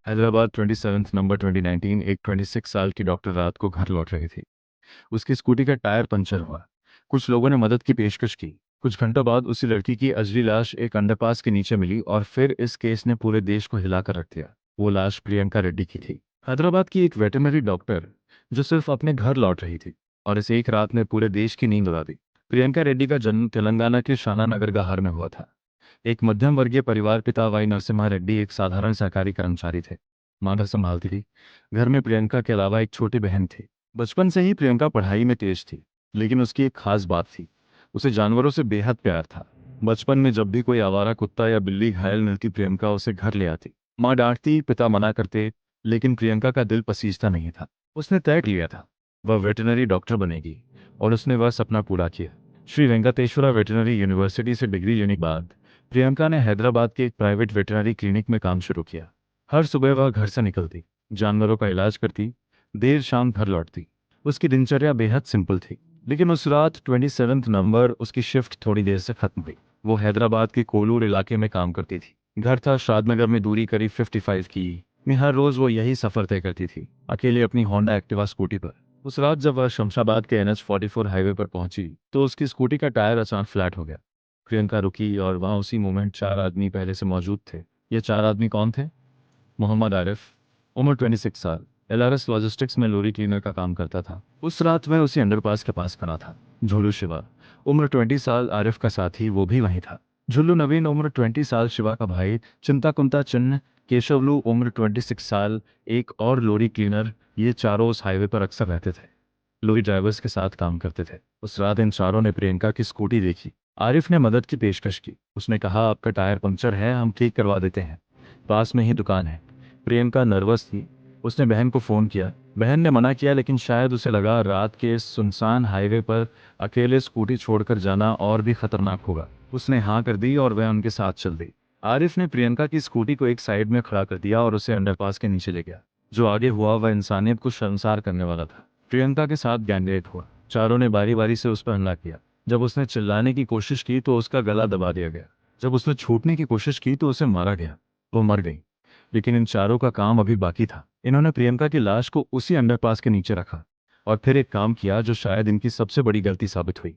Hyderabad 27 number 2019 एक 26 साल की डॉक्टर रात को घर लौट रही थी। उसकी स्कूटी का टायर पंचर हुआ। कुछ लोगों ने मदद की पेशकश की। कुछ घंटों बाद उसी लड़की की अजली लाश एक अंडरपास के नीचे मिली और फिर इस केस ने पूरे देश को हिलाकर रख दिया। वो लाश प्रियंका रेड्डी की थी, हैदराबाद की एक वेटरनरी डॉक्टर जो सिर्फ अपने घर लौट रही थी, और इस एक रात ने पूरे देश की नींद उड़ा दी। प्रियंका रेड्डी का जन्म तेलंगाना के शानानगर गाहर में हुआ था। एक मध्यम वर्गीय परिवार, पिता वाई नरसिम्हा रेड्डी एक साधारण सरकारी कर्मचारी थे। माँ घर संभालती थी। घर में प्रियंका के अलावा एक छोटी बहन थी। बचपन से ही प्रियंका पढ़ाई में तेज थी, लेकिन उसकी एक खास बात थी, उसे जानवरों से बेहद प्यार था। बचपन में जब भी कोई आवारा कुत्ता या बिल्ली घायल मिलती, प्रियंका उसे घर ले आती। माँ डांटती, पिता मना करते, लेकिन प्रियंका का दिल पसीजता नहीं था। उसने तय किया था, वह वेटरनरी डॉक्टर बनेगी, और उसने वह सपना पूरा किया। श्री वेंकटेश्वरा वेटरनरी यूनिवर्सिटी से डिग्री लेने के बाद प्रियंका ने हैदराबाद के एक प्राइवेट वेटरनरी क्लिनिक में काम शुरू किया। हर सुबह वह घर से निकलती, जानवरों का इलाज करती, देर शाम घर लौटती। उसकी दिनचर्या बेहद सिंपल थी, लेकिन उस रात 27 नवंबर उसकी शिफ्ट थोड़ी देर से खत्म हुई। वो हैदराबाद के कोलूर इलाके में काम करती थी। घर था शादनगर में, दूरी करीब 55 की में। हर रोज वो यही सफर तय करती थी, अकेले अपनी होंडा एक्टिवा स्कूटी पर। उस रात जब वह शमशाबाद के NH 44 हाईवे पर पहुंची, तो उसकी स्कूटी का टायर अचानक फ्लैट हो गया। प्रियंका रुकी और वहां उसी मोमेंट 4 आदमी पहले से मौजूद थे। ये 4 आदमी कौन थे? मोहम्मद आरिफ, उम्र 26 साल, LRS लॉजिस्टिक्स में लोरी क्लीनर का काम करता था। उस रात वह उसी अंडरपास के पास खड़ा था। झुल्लू शिवा, उम्र 20 साल, आरिफ का साथी, वो भी वहीं था। झुल्लू नवीन, उम्र 20 साल, शिवा का भाई। चिंता कुंता चिन्ह, केशवलू, उम्र 26 साल, एक और लोरी क्लीनर। ये चारों उस हाईवे पर अक्सर रहते थे, लोरी ड्राइवर्स के साथ काम करते थे। उस रात इन चारों ने प्रियंका की स्कूटी देखी। आरिफ ने मदद की पेशकश की। उसने कहा, आपका टायर पंक्चर है, हम ठीक करवा देते हैं, पास में ही दुकान है। प्रियंका नर्वस थी। उसने बहन को फ़ोन किया। बहन ने मना किया, लेकिन शायद उसे लगा रात के इस सुनसान हाईवे पर अकेले स्कूटी छोड़कर जाना और भी खतरनाक होगा। उसने हाँ कर दी और वह उनके साथ चल दी। आरिफ ने प्रियंका की स्कूटी को एक साइड में खड़ा कर दिया और उसे अंडरपास के नीचे ले गया। जो आगे हुआ वह इंसानियत को शर्मसार करने वाला था। प्रियंका के साथ गैंगरेप हुआ। चारों ने बारी बारी से उस पर हमला किया। जब उसने चिल्लाने की कोशिश की तो उसका गला दबा दिया गया। जब उसने छूटने की कोशिश की तो उसे मारा गया। वो मर गई। लेकिन इन चारों का काम अभी बाकी था। इन्होंने प्रियंका की लाश को उसी अंडरपास के नीचे रखा, और फिर एक काम किया जो शायद इनकी सबसे बड़ी गलती साबित हुई।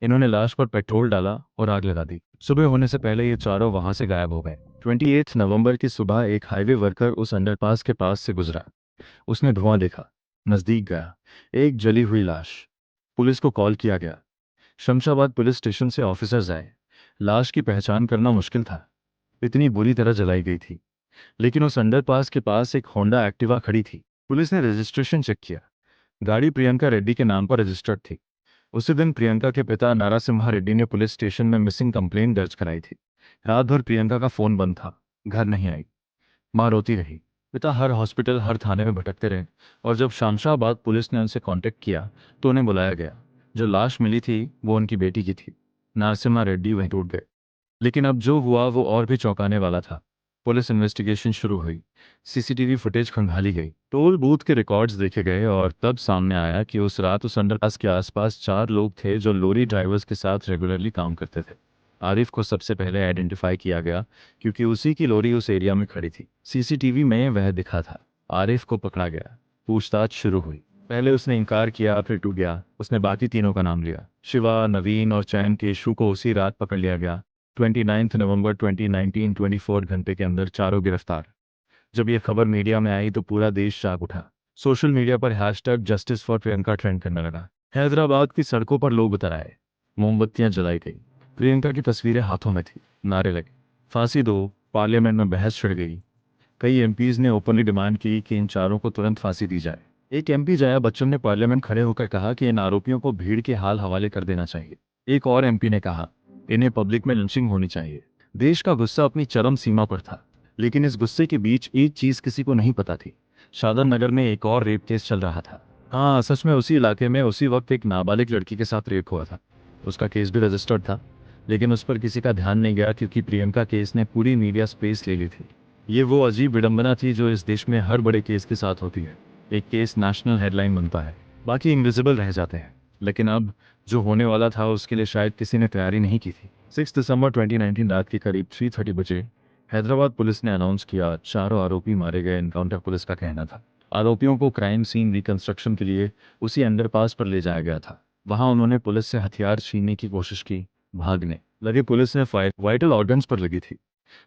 इन्होंने लाश पर पेट्रोल डाला और आग लगा दी। सुबह होने से पहले ये चारों वहां से गायब हो गए। 28 नवंबर की सुबह एक हाईवे वर्कर उस अंडरपास के पास से गुजरा। उसने धुआं देखा, नजदीक गया, एक जली हुई लाश। पुलिस को कॉल किया गया। शमशाबाद पुलिस स्टेशन से ऑफिसर्स आए। लाश की पहचान करना मुश्किल था, इतनी बुरी तरह जलाई गई थी। लेकिन उस अंडरपास के पास एक होंडा एक्टिवा खड़ी थी। पुलिस ने रजिस्ट्रेशन चेक किया। गाड़ी प्रियंका रेड्डी के नाम पर रजिस्टर्ड थी। उसी दिन प्रियंका के पिता नारासिम्हा रेड्डी ने पुलिस स्टेशन में मिसिंग कंप्लेंट दर्ज कराई थी। रात भर प्रियंका का फोन बंद था, घर नहीं आई। माँ रोती रही। पिता हर हॉस्पिटल, हर थाने में भटकते रहे, और जब शमशाबाद पुलिस ने उनसे कांटेक्ट किया तो उन्हें बुलाया गया। जो लाश मिली थी वो उनकी बेटी की थी। नरसिम्हा रेड्डी वहीं टूट गए। लेकिन अब जो हुआ वो और भी चौंकाने वाला था। पुलिस इन्वेस्टिगेशन शुरू हुई। CCTV फुटेज खंगाली गई, टोल बूथ के रिकॉर्ड्स देखे गए, और तब सामने आया कि उस रात उस अंडरपास के आसपास 4 लोग थे जो लोरी ड्राइवर्स के साथ रेगुलरली काम करते थे। आरिफ को सबसे पहले आइडेंटिफाई किया गया, क्योंकि उसी की लोरी उस एरिया में खड़ी थी। CCTV में वह दिखा था। आरिफ को पकड़ा गया। पूछताछ शुरू हुई। पहले उसने इनकार किया, फिर टूट गया। उसने बाकी तीनों का नाम लिया। शिवा, नवीन और चैन केशु को उसी रात पकड़ लिया गया। 29 नवंबर 2019, 24 घंटे के अंदर चारों गिरफ्तार। जब यह खबर मीडिया में आई तो पूरा देश जाग उठा। सोशल मीडिया पर hashtag justice for Priyanka trend करने लगा। हैदराबाद की सड़कों पर लोग उतर आए। मोमबत्तियां जलाई गई। प्रियंका की तस्वीरें हाथों में थी। नारे लगे, फांसी दो। पार्लियामेंट में बहस छिड़ गई। कई MPs ने ओपनली डिमांड की कि इन चारों को तुरंत फांसी दी जाए। एक MP जया बच्चन ने पार्लियामेंट खड़े होकर कहा कि इन आरोपियों को भीड़ के हाल हवाले कर देना चाहिए। एक और MP ने कहा, इन्हें पब्लिक में लिंचिंग होनी चाहिए। देश का गुस्सा अपनी चरम सीमा पर था, लेकिन इस गुस्से के बीच एक चीज किसी को नहीं पता थी। शादन नगर में एक और रेप केस चल रहा था। हाँ, सच में उसी इलाके में उसी वक्त एक नाबालिग लड़की के साथ रेप हुआ था। उसका केस भी रजिस्टर्ड था, लेकिन उस पर किसी का ध्यान नहीं गया, क्योंकि प्रियंका केस ने पूरी मीडिया स्पेस ले ली थी। ये वो अजीब विडंबना थी जो इस देश में हर बड़े केस के साथ होती है। एक केस नेशनल हेडलाइन बनता है, बाकी इनविजिबल रह जाते हैं। लेकिन अब जो होने वाला था उसके लिए शायद किसी ने तैयारी नहीं की थी। 6 दिसंबर 2019 रात के करीब 3:30 बजे हैदराबाद पुलिस ने अनाउंस किया, चारों आरोपी मारे गए। एनकाउंटर पुलिस का कहना था। आरोपियों को क्राइम सीन रिकंस्ट्रक्शन के लिए उसी अंडरपास पर ले जाया गया था। वहां उन्होंने पुलिस से हथियार छीनने की कोशिश की। भागने लगे पुलिस ने फायर वाइटल ऑर्गन्स पर लगी थी,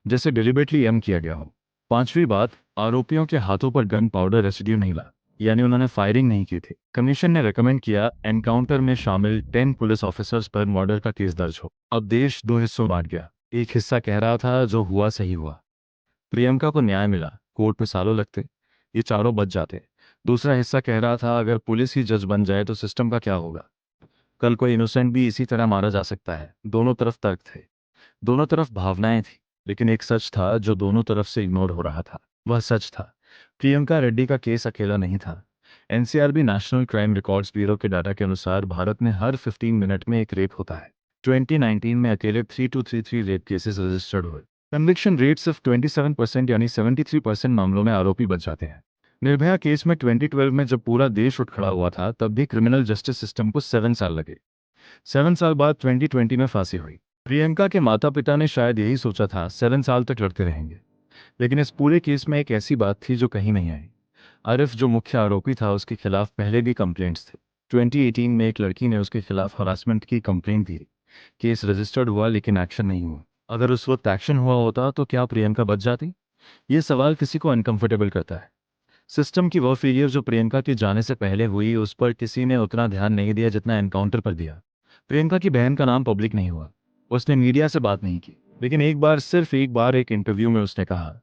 जैसे डिलिबरेटली एम किया गया हो। पांचवी बात, आरोपियों के हाथों पर गन पाउडर रेसिड्यू नहीं ला, यानी उन्होंने फायरिंग नहीं की थी। कमीशन ने रेकमेंड किया एनकाउंटर में शामिल 10 पुलिस ऑफिसर्स पर मर्डर का केस दर्ज हो। अब देश दो हिस्सों में बांट गया। एक हिस्सा कह रहा था जो हुआ सही हुआ, प्रियंका को न्याय मिला, कोर्ट में सालों लगते, ये चारों बच जाते। दूसरा हिस्सा कह रहा था अगर पुलिस ही जज बन जाए तो सिस्टम का क्या होगा, कल कोई इनोसेंट भी इसी तरह मारा जा सकता है। दोनों तरफ तर्क थे, दोनों तरफ भावनाएं थी, लेकिन एक सच था जो दोनों तरफ से इग्नोर हो रहा था। वह सच था, प्रियंका रेड्डी का केस अकेला नहीं था। NCRB national crime records bureau के डाटा के अनुसार भारत में हर 15 मिनट में एक रेप होता है। 2019 में अकेले 3233 रेप केसेस रजिस्टर्ड हुए। कन्विक्शन रेट सिर्फ 27%, यानी 73% मामलों में आरोपी बच जाते हैं। निर्भया केस में 2012 में जब पूरा देश उठ खड़ा हुआ था, तब भी क्रिमिनल जस्टिस सिस्टम को 7 साल लगे। 7 साल बाद 2020 में फांसी हुई। प्रियंका के माता पिता ने शायद यही सोचा था, 7 साल तक लड़ते रहेंगे। लेकिन इस पूरे केस में एक ऐसी बात थी जो कहीं नहीं आई। आरिफ जो मुख्य आरोपी था, उसके खिलाफ पहले भी कंप्लेंट्स थे। 2018 में एक लड़की ने उसके खिलाफ हरासमेंट की कंप्लेंट दी। केस रजिस्टर्ड हुआ, लेकिन एक्शन नहीं हुआ। अगर उस वक्त एक्शन हुआ होता तो क्या प्रियंका बच जाती? ये सवाल किसी को अनकंफर्टेबल करता है। सिस्टम की वो फेलियर जो प्रियंका के जाने से पहले हुई, उस पर किसी ने उतना ध्यान नहीं दिया जितना एनकाउंटर पर दिया। प्रियंका की बहन का नाम पब्लिक नहीं हुआ, उसने मीडिया से बात नहीं की, लेकिन एक बार, सिर्फ एक बार, एक इंटरव्यू में उसने कहा,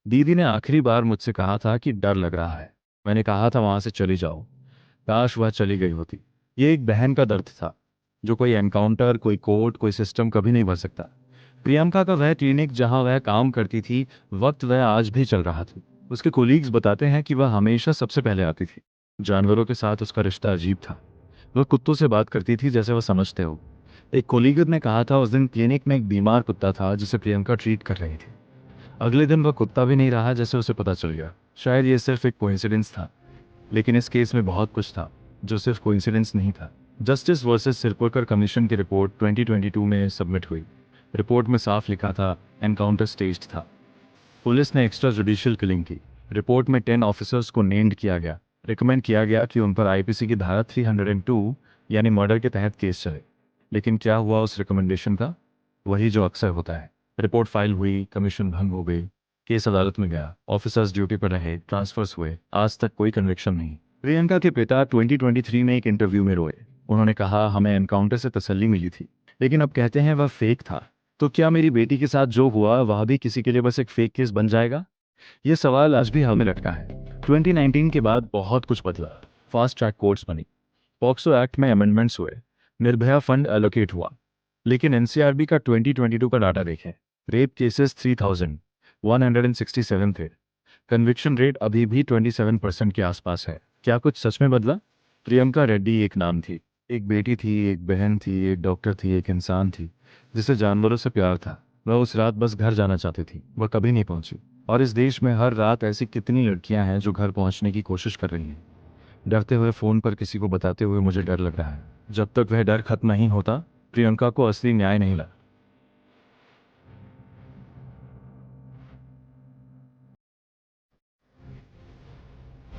दीदी ने आखिरी बार मुझसे कहा था कि डर लग रहा है। मैंने कहा था वहां से चली जाओ। काश वह चली गई होती। ये एक बहन का दर्द था, जो कोई एनकाउंटर, कोई कोर्ट, कोई सिस्टम कभी नहीं भर सकता। प्रियंका का वह क्लिनिक जहां वह काम करती थी, वक्त वह आज भी चल रहा था। उसके कोलीग्स बताते हैं कि वह हमेशा सबसे पहले आती थी। जानवरों के साथ उसका रिश्ता अजीब था। वह कुत्तों से बात करती थी जैसे वह समझते हो। एक कोलीग ने कहा था उस दिन क्लिनिक में एक बीमार कुत्ता था जिसे प्रियंका ट्रीट कर रही थी। अगले दिन वह कुत्ता भी नहीं रहा, जैसे उसे पता चल गया। शायद ये सिर्फ एक कोइंसिडेंस था, लेकिन इस केस में बहुत कुछ था जो सिर्फ कोइंसिडेंस नहीं था। जस्टिस वर्सेस सिरपुरकर कमीशन की रिपोर्ट 2022 में सबमिट हुई। रिपोर्ट में साफ लिखा था एनकाउंटर स्टेज्ड था। पुलिस ने एक्स्ट्रा जुडिशियल किलिंग की। रिपोर्ट में 10 ऑफिसर्स को नेम्ड किया गया। रिकमेंड किया गया कि उन पर आईपीसी की धारा 302, यानी मर्डर के तहत केस चले। लेकिन क्या हुआ उस रिकमेंडेशन का? वही जो अक्सर होता है। रिपोर्ट फाइल हुई, कमीशन भंग हो गई, केस अदालत में गया, ऑफिसर्स ड्यूटी पर रहे, ट्रांसफर्स हुए, आज तक कोई कन्विक्शन नहीं। प्रियंका के पिता 2023 में एक इंटरव्यू में रोए। उन्होंने कहा हमें एनकाउंटर से तसल्ली मिली थी, लेकिन अब कहते हैं वह फेक था। तो क्या मेरी बेटी के साथ जो हुआ वह भी किसी के लिए बस एक फेक केस बन जाएगा? ये सवाल आज भी हमें लटका है। 2019 के बाद बहुत कुछ बदला। फास्ट ट्रैक कोर्ट्स बनी, पॉक्सो एक्ट में अमेंडमेंट्स हुए, निर्भया फंड एलोकेट हुआ। लेकिन एनसीआरबी का 2022 का डाटा देखें, रेप केसेस 3167 थे। कन्विक्शन रेट अभी भी 27% के आसपास है। क्या कुछ सच में बदला? प्रियंका रेड्डी एक नाम थी, एक बेटी थी, एक बहन थी, एक डॉक्टर थी, एक इंसान थी जिसे जानवरों से प्यार था। वह उस रात बस घर जाना चाहती थी, वह कभी नहीं पहुंची। और इस देश में हर रात ऐसी कितनी लड़कियां हैं जो घर पहुंचने की कोशिश कर रही हैं, डरते हुए फ़ोन पर किसी को बताते हुए मुझे डर लग रहा है। जब तक वह डर खत्म नहीं होता, प्रियंका को असली न्याय नहीं मिला।